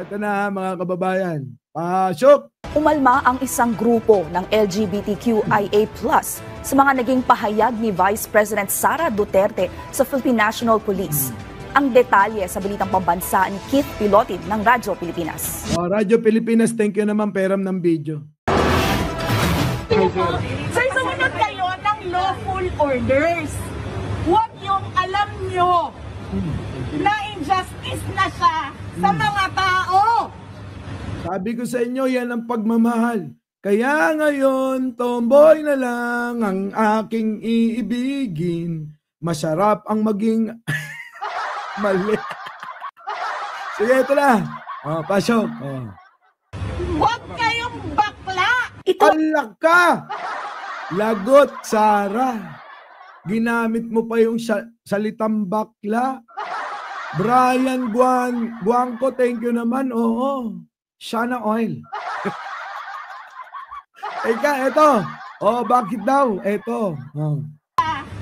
ito na mga kababayan. Pasok! Umalma ang isang grupo ng LGBTQIA+ sa mga naging pahayag ni Vice President Sara Duterte sa Philippine National Police. Ang detalye sa balitang pambansa ni Keith Pilotin ng Radyo Pilipinas. Radyo Pilipinas, thank you naman, Peram ng video. Sir, sumunod kayo ng lawful orders. Huwag yung alam nyo na injustice na siya sa mga tao. Sabi ko sa inyo, yan ang pagmamahal. Kaya ngayon, tomboy na lang ang aking iibigin. Masarap ang maging... Mali. Sige, ito na. Pasok. Huwag kayong bakla. Alak ka! Lagot, Sara. Ginamit mo pa yung salitang bakla. Brian Guangco, thank you naman. Oo. Sana oil. Eka, eto. Bakit daw? Eto.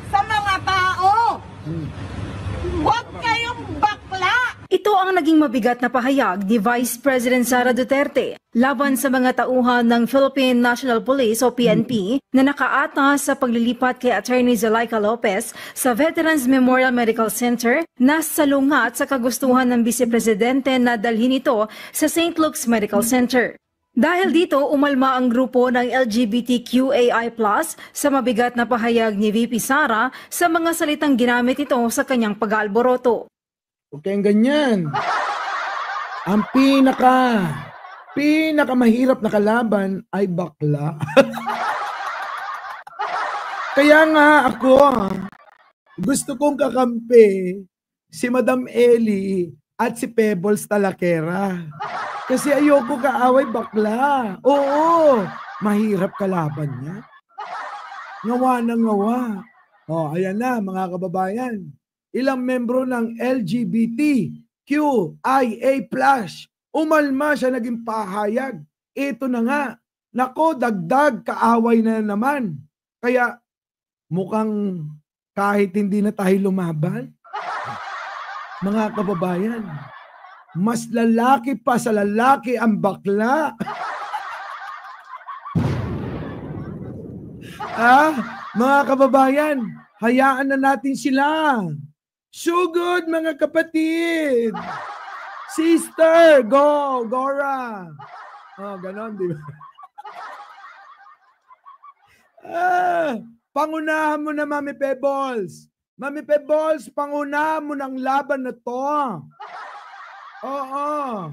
Sa mga tao. Huwag kayong bakla. Ito ang naging mabigat na pahayag ni Vice President Sara Duterte laban sa mga tauhan ng Philippine National Police o PNP na nakaata sa paglilipat kay Attorney Zulaika Lopez sa Veterans Memorial Medical Center na salungat sa kagustuhan ng Vice Presidente na dalhin ito sa St. Luke's Medical Center. Dahil dito, umalma ang grupo ng LGBTQAI+ sa mabigat na pahayag ni VP Sara sa mga salitang ginamit ito sa kanyang pag-aalboroto. Huwag kayong ganyan. Ang pinakamahirap na kalaban ay bakla. Kaya nga ako, gusto kong kakampi si Madam Eli at si Pebbles Talakera. Kasi ayoko kaaway bakla. Oo, mahirap kalaban niya. Ngawa na ngawa. Ayan na mga kababayan. Ilang membro ng LGBTQIA+, umalma siya naging pahayag. Ito na nga. Nako, dagdag kaaway na naman. Kaya mukhang kahit hindi na tayo lumaban, mga kababayan, mas lalaki pa sa lalaki ang bakla. Mga kababayan, hayaan na natin sila. Sugod mga kapatid. Sister, go, Gora. Ganon, di ba? Pangunahan mo na, Mami Pebbles. Mami Pebbles, pangunahan mo ng laban na to. Oo.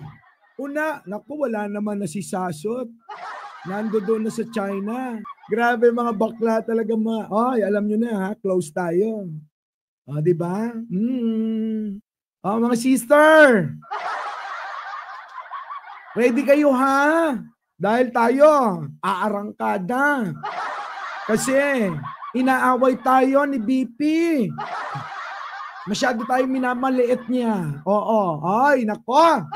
Naku, wala naman na si Sasot. Nando doon na sa China. Grabe mga bakla talaga alam nyo na ha, close tayo. Di ba? Mga sister. Ready kayo ha? Dahil tayo, aarangkada. Kasi, inaaway tayo ni BP. Masyado tayo minamaliit niya. Oo. Ay, nako.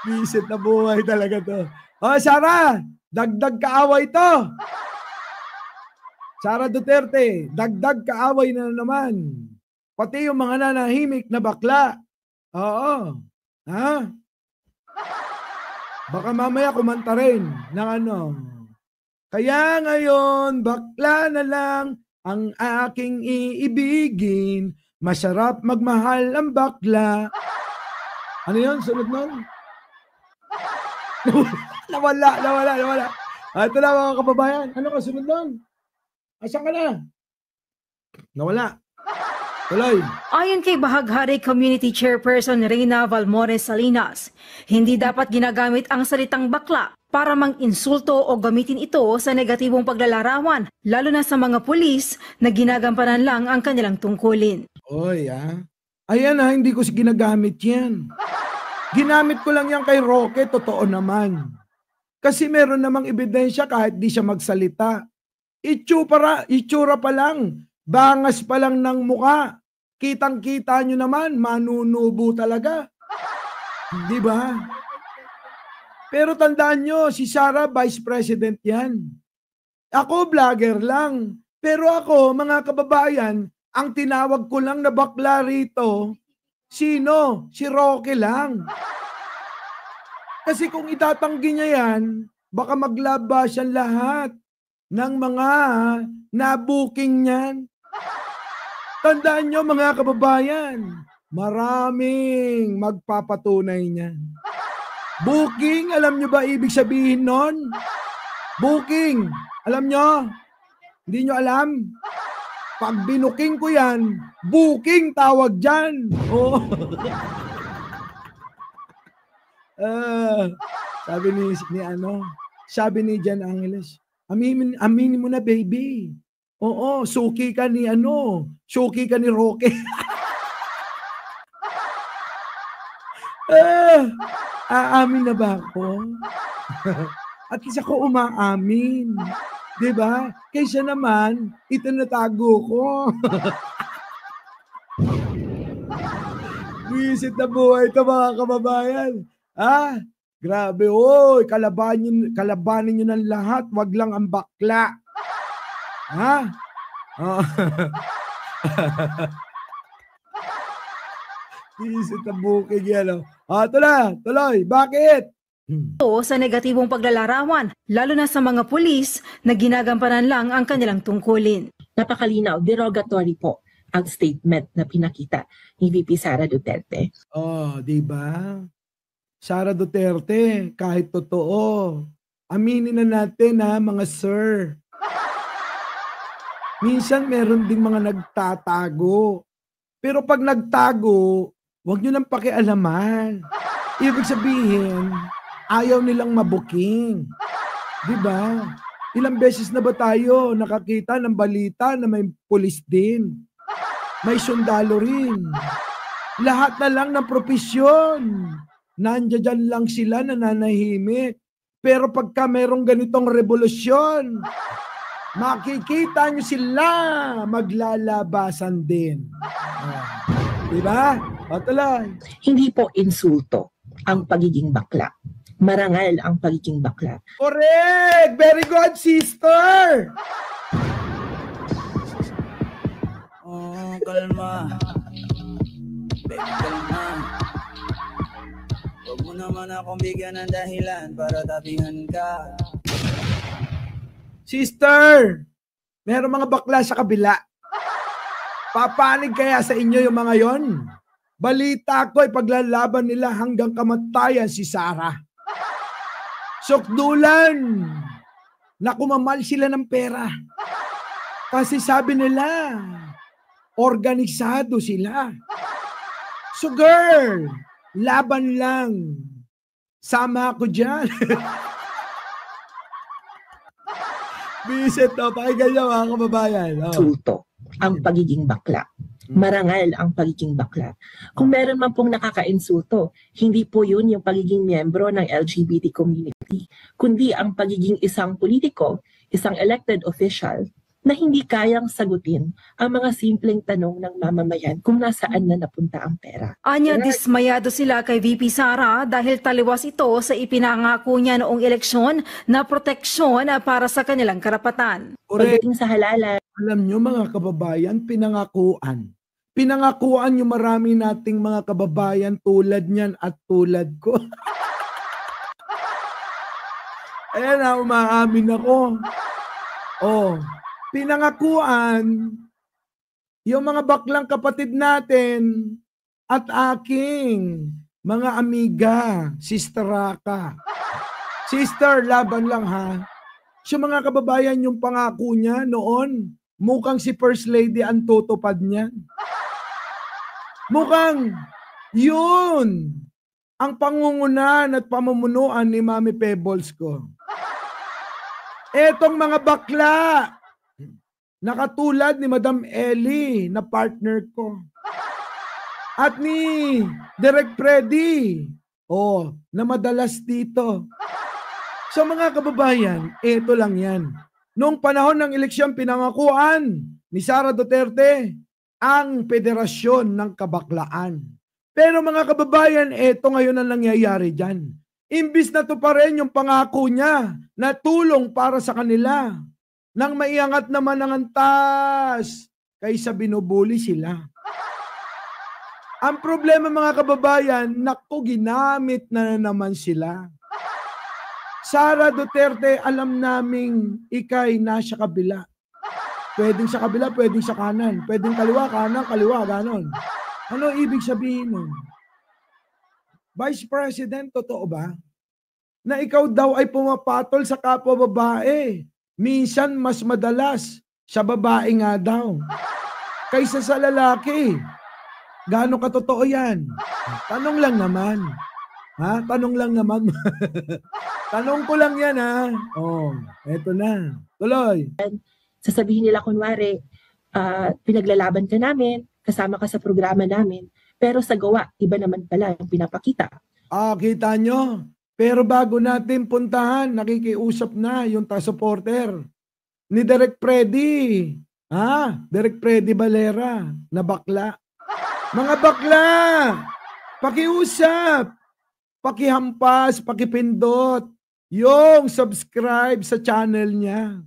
Bisit na buhay talaga to. Sara, dagdag kaaway to. Sara Duterte, dagdag kaaway na naman. Pati yung mga nanahimik na bakla. Oo. Baka mamaya kumanta rin ng Kaya ngayon, bakla na lang ang aking iibigin. Masarap magmahal ang bakla. Ano yun? Sunod nun? Nawala. Ito na mga kababayan. Ano ka sunod nun? Asan ka na? Nawala. Tuloy. Ayon kay Bahaghari Community Chairperson Reyna Valmores Salinas, hindi dapat ginagamit ang salitang bakla para mang-insulto o gamitin ito sa negatibong paglalarawan, lalo na sa mga pulis na ginagampanan lang ang kanilang tungkulin. Ayan hindi ko ginagamit yan. Ginamit ko lang yan kay Roque, totoo naman. Kasi meron namang ebidensya kahit di siya magsalita. Itsura pa lang, bangas pa lang ng muka. Kitang-kita nyo naman, manunubo talaga. Di ba? Pero tandaan nyo, si Sara, Vice President yan. Ako, vlogger lang. Pero ako, mga kababayan, ang tinawag ko lang na bakla rito, Sino? Si Roque lang. Kasi kung itatanggi niya yan, baka maglabasan lahat ng mga na-booking niyan. Tandaan nyo mga kababayan, maraming magpapatunay niyan. Booking, alam nyo ba ibig sabihin nun? Booking, alam nyo? Hindi nyo alam? Pag binuking ko yan, booking tawag dyan. Oh. Sabi ni Jan Angeles, aminin mo na baby. Oo, suki ka ni Roque. Aamin na ba ako? At least ako umaamin. Diba? Kaysa naman, ito natago ko. Visit na buhay ito mga kababayan. Grabe, oy, kalabanin nyo ng lahat, wag lang ang bakla. Visit na bukig yan. Tuloy, bakit? Sa negatibong paglalarawan, lalo na sa mga pulis na ginagampanan lang ang kanilang tungkulin. Napakalinaw, derogatory po ang statement na pinakita ni VP Sara Duterte. Di ba? Sara Duterte, kahit totoo, aminin na natin mga sir. Minsan meron ding mga nagtatago. Pero pag nagtago, huwag nyo nang pakialaman. Ibig sabihin, ayaw nilang mabuking. Diba? Ilang beses na ba tayo nakakita ng balita na may pulis din? May sundalo rin. Lahat na lang ng propesyon. Nandiyan lang sila nananahimik. Pero pagka merong ganitong revolusyon, makikita nyo sila maglalabasan din. Diba? Patuloy. Hindi po insulto ang pagiging bakla. Marangal ang pagiging bakla. Correct! Very good, sister! Kalma. Baby, kalma. Huwag mo naman akong bigyan ng dahilan para tabihan ka. Sister, meron mga bakla sa kabila. Papanig kaya sa inyo yung mga yon? Balita ko ay paglalaban nila hanggang kamatayan si Sara. Sukdulan na kumamal sila ng pera. Kasi sabi nila, organisado sila. So girl, laban lang. Sama ako dyan. Visit to, pakinggan nyo mga kababayan. Insulto ang pagiging bakla. Marangal ang pagiging bakla. Kung meron man pong nakaka-insulto, hindi po yun yung pagiging miyembro ng LGBT community, kundi ang pagiging isang politiko, isang elected official, na hindi kayang sagutin ang mga simpleng tanong ng mamamayan kung nasaan na napunta ang pera. Anya, dismayado sila kay VP Sara dahil taliwas ito sa ipinangako niya noong eleksyon na proteksyon para sa kanilang karapatan. Pagdating sa halalan, alam nyo mga kababayan, pinangakuan. Pinangakuan yung marami nating mga kababayan tulad niyan at tulad ko. Ayan na, umaamin ako. Pinangakuan yung mga baklang kapatid natin at aking mga amiga, Sister Raka. Sister, laban lang ha. So mga kababayan, yung pangako niya noon, mukhang si First Lady ang tutupad niya. Mukhang yun ang pangungunahan at pamumunuan ni Mami Pebbles ko. Etong mga bakla, nakatulad ni Madam Ellie na partner ko. At ni Direk Freddy, na madalas dito. So mga kababayan, ito lang yan. Noong panahon ng eleksyon, pinangakuan ni Sara Duterte ang Federasyon ng Kabaklaan. Pero mga kababayan, ito ngayon ang nangyayari dyan. Imbis na to pa rin yung pangako niya na tulong para sa kanila. Nang maiangat naman ng antas kaysa binubuli sila. Ang problema mga kababayan, naku, ginamit na naman sila. Sara Duterte, alam naming ikay nasa kabila. Pwedeng sa kabila, pwedeng sa kanan. Pwedeng kaliwa, kanan, kaliwa, ganon. Ano ibig sabihin nun? Vice President, totoo ba? Na ikaw daw ay pumapatol sa kapwa babae. Minsan, mas madalas, sa babae nga daw. Kaysa sa lalaki. Gaano katotoo yan? Tanong lang naman. Ha? Tanong lang naman. Tanong ko lang yan, ha? Oh, eto na. Tuloy. Sasabihin nila kunwari, pinaglalaban ka namin, kasama ka sa programa namin, pero sa gawa, iba naman pala yung pinapakita. Kita nyo? Pero bago natin puntahan, nakikiusap na yung supporter ni Direk Freddy. Direk Freddy Valera na bakla. Mga bakla, pakiusap, pakihampas, pakipindot yung subscribe sa channel niya.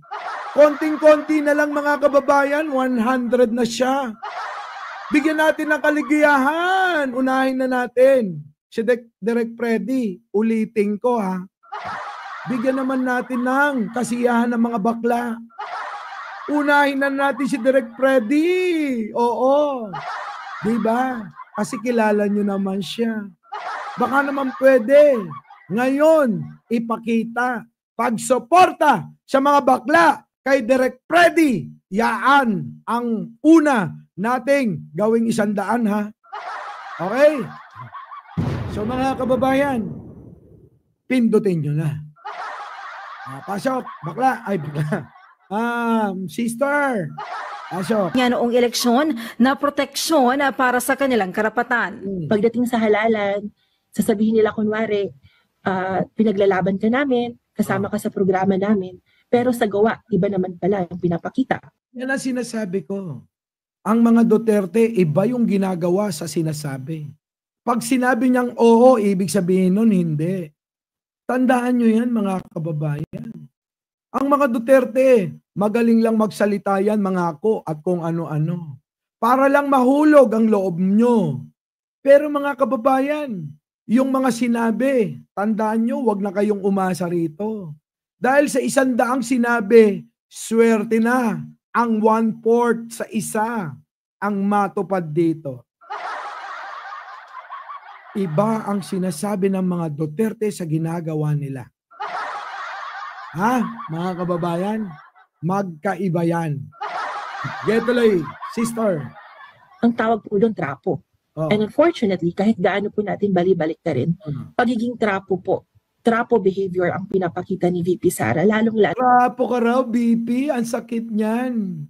Konting-konti na lang mga kababayan, 100 na siya. Bigyan natin ng kaligayahan. Unahin na natin si Direk Freddy. Ulitin ko, ha. Bigyan naman natin ng kasiyahan ng mga bakla. Unahin na natin si Direk Freddy. Oo. Diba? Kasi kilala nyo naman siya. Baka naman pwede. Ngayon, ipakita. Pagsuporta sa mga bakla kay Direk Freddy. Yaan ang una nating gawing 100, ha? Okay? So mga kababayan, pindutin nyo na. Pasok, bakla. Ay, bakla. Sister. Pasok. Nga noong eleksyon na proteksyon para sa kanilang karapatan. Pagdating sa halalan, sasabihin nila kunwari, pinaglalaban ka namin, kasama ka sa programa namin, pero sa gawa, iba naman pala yung pinapakita. Yan ang sinasabi ko. Ang mga Duterte, iba yung ginagawa sa sinasabi. Pag sinabi niyang oo, ibig sabihin nun hindi. Tandaan nyo yan mga kababayan. Ang mga Duterte, magaling lang magsalita yan, mangako at kung ano-ano. Para lang mahulog ang loob nyo. Pero mga kababayan, yung mga sinabi, tandaan nyo, wag na kayong umasa rito. Dahil sa 100 sinabi, swerte na ang 1/4 sa isa ang matupad dito. Iba ang sinasabi ng mga Duterte sa ginagawa nila. Mga kababayan, magkaiba yan. Getuloy, sister. Ang tawag po doon, trapo. And unfortunately, kahit gaano po natin bali-balik na rin, pagiging trapo po, trapo behavior ang pinapakita ni VP Sara, lalong-lalo. Trapo ka raw, VP, ang sakit niyan.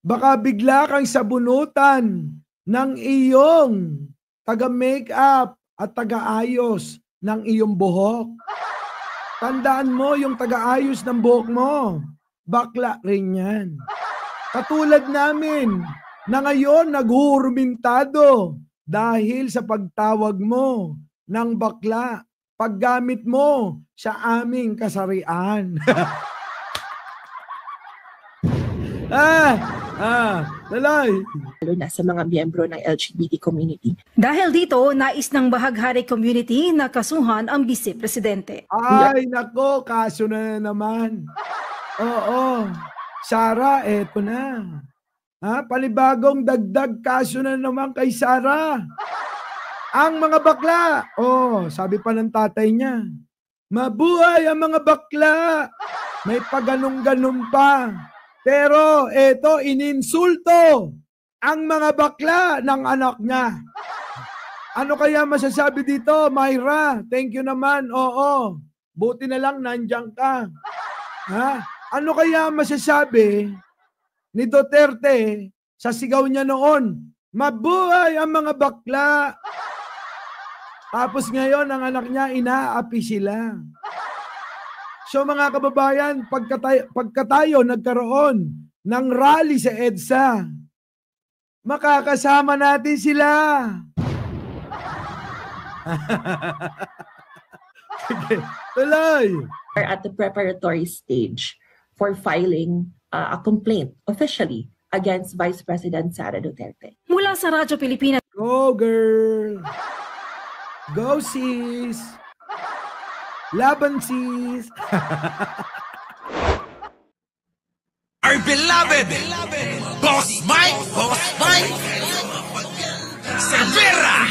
Baka bigla kang sabunutan ng iyong taga-makeup at taga-ayos ng iyong buhok. Tandaan mo yung taga-ayos ng buhok mo. Bakla rin yan. Katulad namin na ngayon naghurumintado dahil sa pagtawag mo ng bakla. Paggamit mo sa aming kasarian. Talay. Lalo na sa mga miyembro ng LGBT community. Dahil dito, nais ng Bahaghari community na kasuhan ang Vice Presidente. Ay, nako, kaso na naman. Oo. Sara, eto na. Panibagong dagdag kaso na naman kay Sara. Ang mga bakla. Sabi pa ng tatay niya. Mabuhay ang mga bakla. May paganong-ganon pa. Pero eto, ininsulto ang mga bakla ng anak niya. Ano kaya masasabi dito, Myra? Thank you naman. Oo. Buti na lang nandiyan ka. Ano kaya masasabi ni Duterte sa sigaw niya noon? Mabuhay ang mga bakla. Tapos ngayon, ang anak niya, inaapi sila. So mga kababayan, pagka tayo nagkaroon ng rally sa EDSA, makakasama natin sila. Sige, tuloy. Are at the preparatory stage for filing a complaint officially against Vice President Sara Duterte. Mula sa Radyo Pilipinas, Go, girl! Go, sis! Laban, sis! Our beloved Boss Mike Severa